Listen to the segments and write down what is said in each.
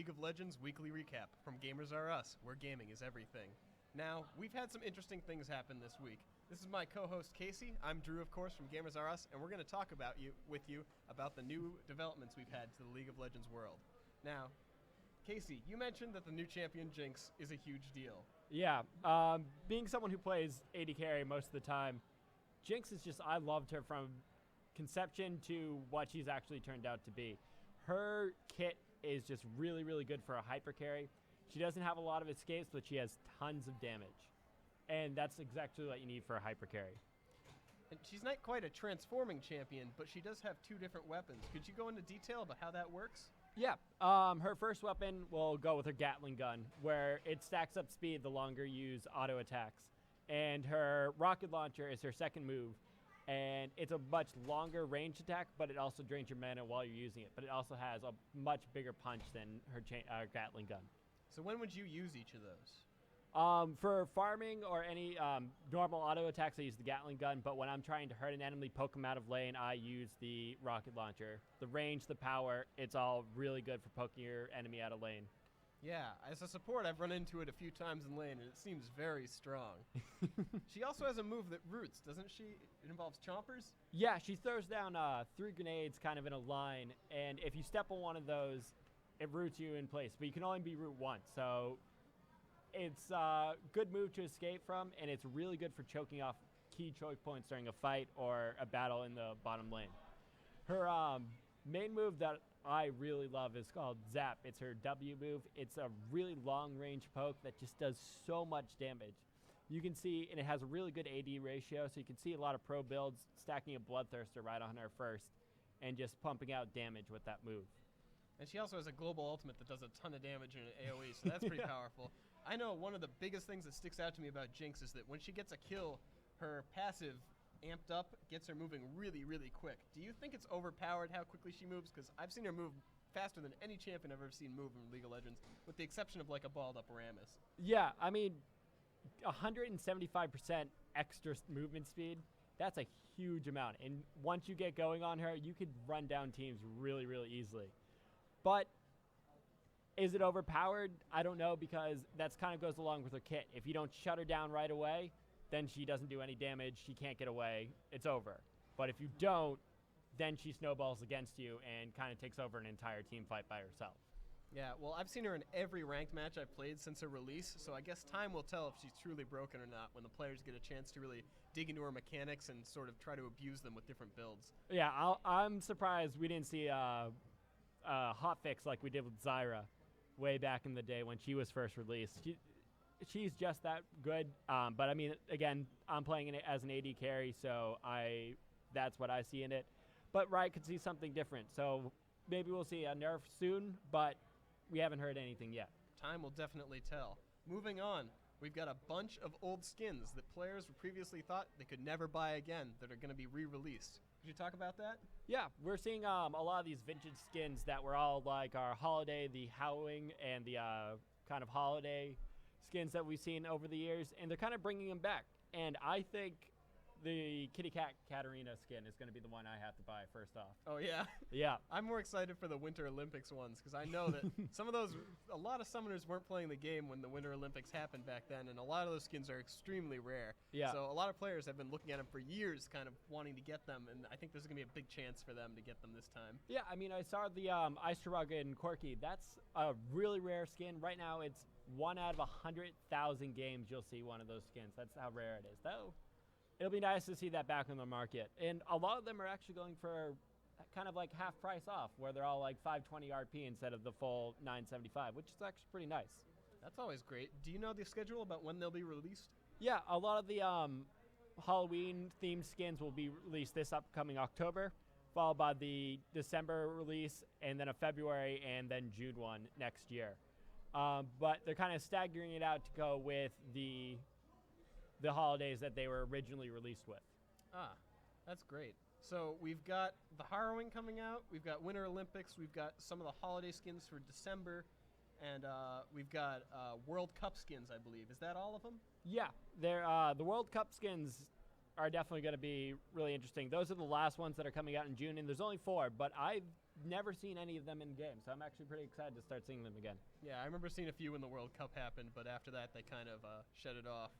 League of Legends weekly recap from Gamers R Us, where gaming is everything. Now, we've had some interesting things happen this week. This is my co-host Casey. I'm Drew, of course, from Gamers R Us, and we're going to talk with you about the new developments we've had to the League of Legends world. Now, Casey, you mentioned that the new champion Jinx is a huge deal. Yeah, being someone who plays AD carry most of the time, Jinx is just, I loved her from conception to what she's actually turned out to be. Her kit is just really, really good for a hyper carry. She doesn't have a lot of escapes, but she has tons of damage. And that's exactly what you need for a hyper carry. And she's not quite a transforming champion, but she does have two different weapons. Could you go into detail about how that works? Yeah, her first weapon will go with her Gatling gun, where it stacks up speed the longer you use auto attacks. And her rocket launcher is her second move, and it's a much longer range attack, but it also drains your mana while you're using it. But it also has a much bigger punch than her Gatling gun. So when would you use each of those? For farming or any normal auto attacks, I use the Gatling gun, but when I'm trying to hurt an enemy, poke them out of lane, I use the rocket launcher. The range, the power, it's all really good for poking your enemy out of lane. Yeah, as a support, I've run into it a few times in lane, and it seems very strong. She also has a move that roots, doesn't she? It involves chompers? Yeah, she throws down 3 grenades kind of in a line, and if you step on one of those, it roots you in place, but you can only be root once, so it's a good move to escape from, and it's really good for choking off key choke points during a fight or a battle in the bottom lane. Her main move that I really love is called Zap. It's her W move. It's a really long-range poke that just does so much damage. You can see, and it has a really good AD ratio, so you can see a lot of pro builds stacking a Bloodthirster right on her first and just pumping out damage with that move. And she also has a global ultimate that does a ton of damage in an AoE, so that's pretty powerful. I know one of the biggest things that sticks out to me about Jinx is that when she gets a kill, her passive amped up gets her moving really, really quick. Do you think it's overpowered how quickly she moves? Because I've seen her move faster than any champion I've ever seen move in League of Legends, with the exception of like a balled up Rammus. Yeah, I mean, 175% extra movement speed, that's a huge amount. And once you get going on her, you could run down teams really, really easily. But is it overpowered? I don't know, because that's kind of goes along with her kit. If you don't shut her down right away, then she doesn't do any damage, she can't get away, it's over. But if you don't, then she snowballs against you and kind of takes over an entire team fight by herself. Yeah, well, I've seen her in every ranked match I've played since her release, so I guess time will tell if she's truly broken or not when the players get a chance to really dig into her mechanics and sort of try to abuse them with different builds. Yeah, I'm surprised we didn't see a hotfix like we did with Zyra way back in the day when she was first released. She's just that good, but I mean, again, I'm playing it as an AD carry, so that's what I see in it. But Riot could see something different, so maybe we'll see a nerf soon, but we haven't heard anything yet. Time will definitely tell. Moving on, we've got a bunch of old skins that players previously thought they could never buy again that are going to be re-released. Could you talk about that? Yeah, we're seeing a lot of these vintage skins that were all like our holiday, the Howling, and the kind of holiday skins that we've seen over the years, and they're kind of bringing them back. And I think the Kitty Cat Katarina skin is going to be the one I have to buy first off. Oh, yeah? Yeah. I'm more excited for the Winter Olympics ones, because I know that a lot of summoners weren't playing the game when the Winter Olympics happened back then, and a lot of those skins are extremely rare. Yeah. So a lot of players have been looking at them for years, kind of wanting to get them, and I think there's going to be a big chance for them to get them this time. Yeah, I mean, I saw the Ice Taraga and Corki. That's a really rare skin. Right now, it's 1 out of 100,000 games you'll see one of those skins. That's how rare it is, though. It'll be nice to see that back on the market. And a lot of them are actually going for kind of like half price off, where they're all like 520 RP instead of the full 975, which is actually pretty nice. That's always great. Do you know the schedule about when they'll be released? Yeah, a lot of the Halloween-themed skins will be released this upcoming October, followed by the December release, and then a February, and then June one next year. But they're kind of staggering it out to go with the holidays that they were originally released with. Ah, that's great. So we've got the Harrowing coming out, we've got Winter Olympics, we've got some of the holiday skins for December, and we've got World Cup skins, I believe. Is that all of them? Yeah, the World Cup skins are definitely going to be really interesting. Those are the last ones that are coming out in June, and there's only 4, but I've never seen any of them in game, so I'm actually pretty excited to start seeing them again. Yeah, I remember seeing a few when the World Cup happened, but after that they kind of shut it off.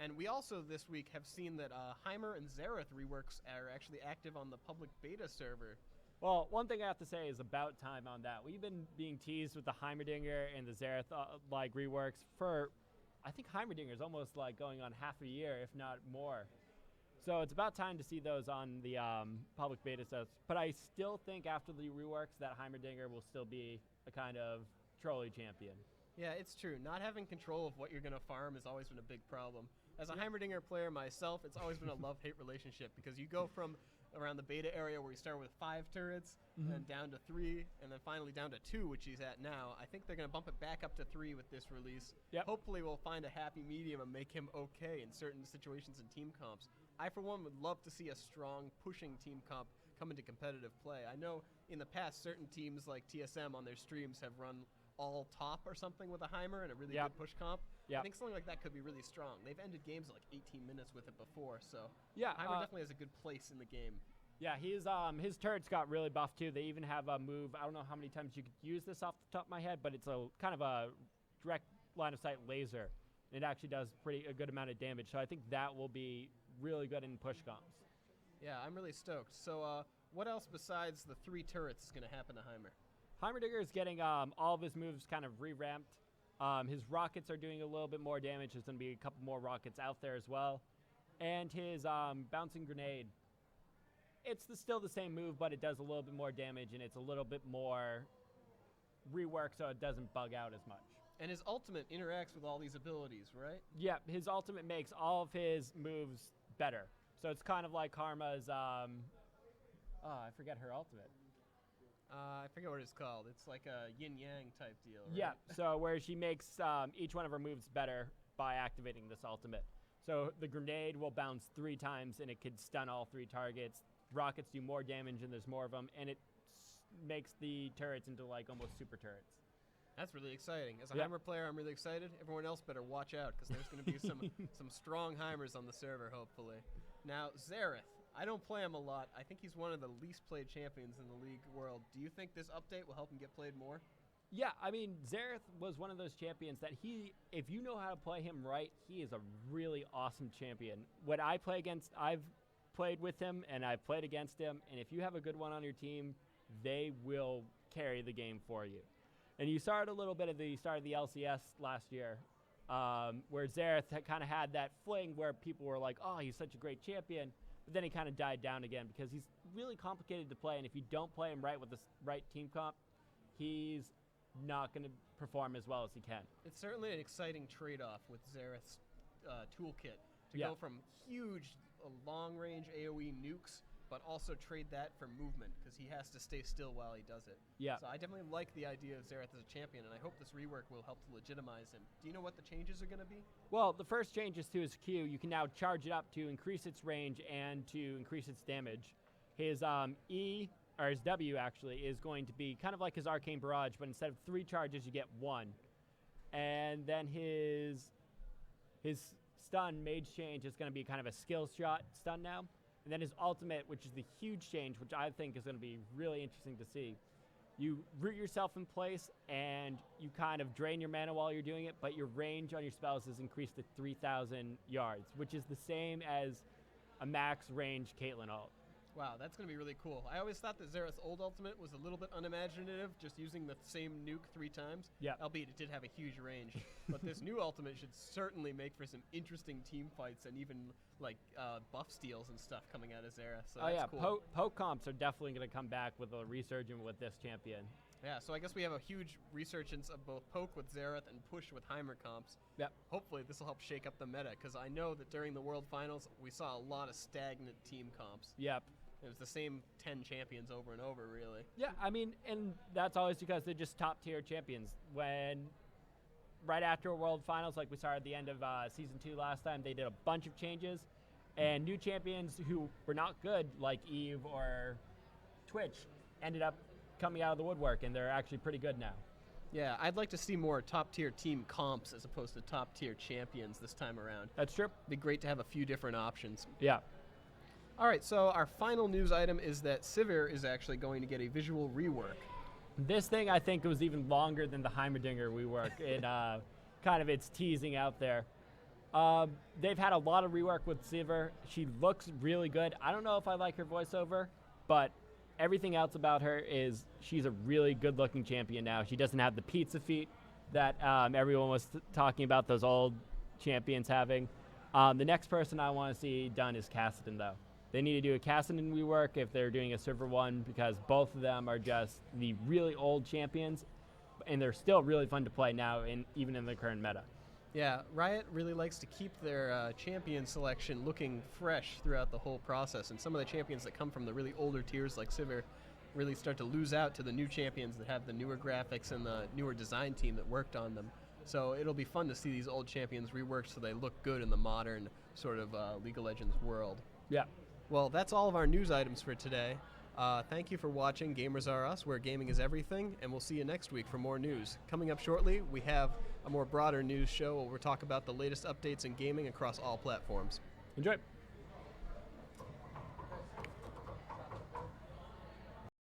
And we also this week have seen that Heimer and Xerath reworks are actually active on the public beta server. Well, one thing I have to say is about time on that. We've been being teased with the Heimerdinger and the Xerath like reworks for, I think Heimerdinger is almost like going on half a year, if not more. So it's about time to see those on the public beta stuff. But I still think after the reworks that Heimerdinger will still be a kind of trolley champion. Yeah, it's true. Not having control of what you're going to farm has always been a big problem. As a Heimerdinger player myself, it's always been a love-hate relationship because you go from around the beta area where you start with 5 turrets, and then down to 3, and then finally down to 2, which he's at now. I think they're going to bump it back up to 3 with this release. Yep. Hopefully we'll find a happy medium and make him okay in certain situations and team comps. I, for one, would love to see a strong pushing team comp come into competitive play. I know in the past certain teams like TSM on their streams have run all top or something with a Heimer and a really good push comp. I think something like that could be really strong. They've ended games at like 18 minutes with it before, so Heimer definitely has a good place in the game. Yeah, his turrets got really buffed too. They even have a move, I don't know how many times you could use this off the top of my head, but it's a kind of a direct line of sight laser. It actually does a good amount of damage, so I think that will be really good in push comps. Yeah, I'm really stoked. So what else besides the 3 turrets is going to happen to Heimer? Heimerdinger is getting all of his moves kind of re-ramped. His rockets are doing a little bit more damage. There's going to be a couple more rockets out there as well. And his bouncing grenade, it's still the same move, but it does a little bit more damage, and it's a little bit more reworked so it doesn't bug out as much. And his ultimate interacts with all these abilities, right? Yeah, his ultimate makes all of his moves better. So it's kind of like Karma's, I forget her ultimate. I forget what it's called. It's like a yin-yang type deal, right? Yeah, so where she makes each one of her moves better by activating this ultimate. So the grenade will bounce 3 times, and it could stun all 3 targets. Rockets do more damage, and there's more of them, and it makes the turrets into like almost super turrets. That's really exciting. As a Heimer player, I'm really excited. Everyone else better watch out because there's going to be some strong Heimers on the server, hopefully. Now, Xerath. I don't play him a lot. I think he's one of the least played champions in the League world. Do you think this update will help him get played more? Yeah, I mean, Xerath was one of those champions that if you know how to play him right, he is a really awesome champion. When I play against, I've played with him and I've played against him, and if you have a good one on your team, they will carry the game for you. And you saw it a little bit at the start of the LCS last year, where Xerath kind of had that fling where people were like, oh, he's such a great champion. But then he kind of died down again because he's really complicated to play, and if you don't play him right with the right team comp, he's not going to perform as well as he can. It's certainly an exciting trade-off with Xerath's toolkit to go from huge, long-range AoE nukes, but also trade that for movement because he has to stay still while he does it. Yeah. So I definitely like the idea of Xerath as a champion, and I hope this rework will help to legitimize him. Do you know what the changes are going to be? Well, the first change is to his Q. You can now charge it up to increase its range and to increase its damage. His E, or his W actually, is going to be kind of like his Arcane Barrage, but instead of 3 charges, you get 1. And then his stun, Mage Change, is going to be kind of a skill shot stun now. And then his ultimate, which is the huge change, which I think is going to be really interesting to see. You root yourself in place, and you kind of drain your mana while you're doing it, but your range on your spells is increased to 3,000 yards, which is the same as a max range Caitlyn ult. Wow, that's going to be really cool. I always thought that Xerath's old ultimate was a little bit unimaginative, just using the same nuke 3 times. Yeah. Albeit it did have a huge range. But this new ultimate should certainly make for some interesting team fights and even like buff steals and stuff coming out of Xerath. So that's cool. Poke comps are definitely going to come back with a resurgence with this champion. Yeah, so I guess we have a huge resurgence of both Poke with Xerath and Push with Heimer comps. Yep. Hopefully this will help shake up the meta, because I know that during the World Finals, we saw a lot of stagnant team comps. Yep. It was the same 10 champions over and over, really. Yeah, I mean, and that's always because they're just top-tier champions. When right after a World Finals, like we saw at the end of Season 2 last time, they did a bunch of changes, and new champions who were not good, like Eve or Twitch, ended up coming out of the woodwork, and they're actually pretty good now. Yeah, I'd like to see more top-tier team comps as opposed to top-tier champions this time around. That's true. It'd be great to have a few different options. Yeah. All right, so our final news item is that Sivir is actually going to get a visual rework. This thing, I think, was even longer than the Heimerdinger rework in kind of its teasing out there. They've had a lot of rework with Sivir. She looks really good. I don't know if I like her voiceover, but everything else about her is she's a really good-looking champion now. She doesn't have the pizza feet that everyone was talking about those old champions having. The next person I want to see done is Kassadin, though. They need to do a Kassadin rework if they're doing a Sivir one, because both of them are just the really old champions, and they're still really fun to play now, even in the current meta. Yeah, Riot really likes to keep their champion selection looking fresh throughout the whole process, and some of the champions that come from the really older tiers like Sivir really start to lose out to the new champions that have the newer graphics and the newer design team that worked on them. So it'll be fun to see these old champions reworked so they look good in the modern sort of League of Legends world. Yeah. Well, that's all of our news items for today. Thank you for watching Gamers Are Us, where gaming is everything, and we'll see you next week for more news. Coming up shortly, we have a more broader news show where we'll talk about the latest updates in gaming across all platforms. Enjoy.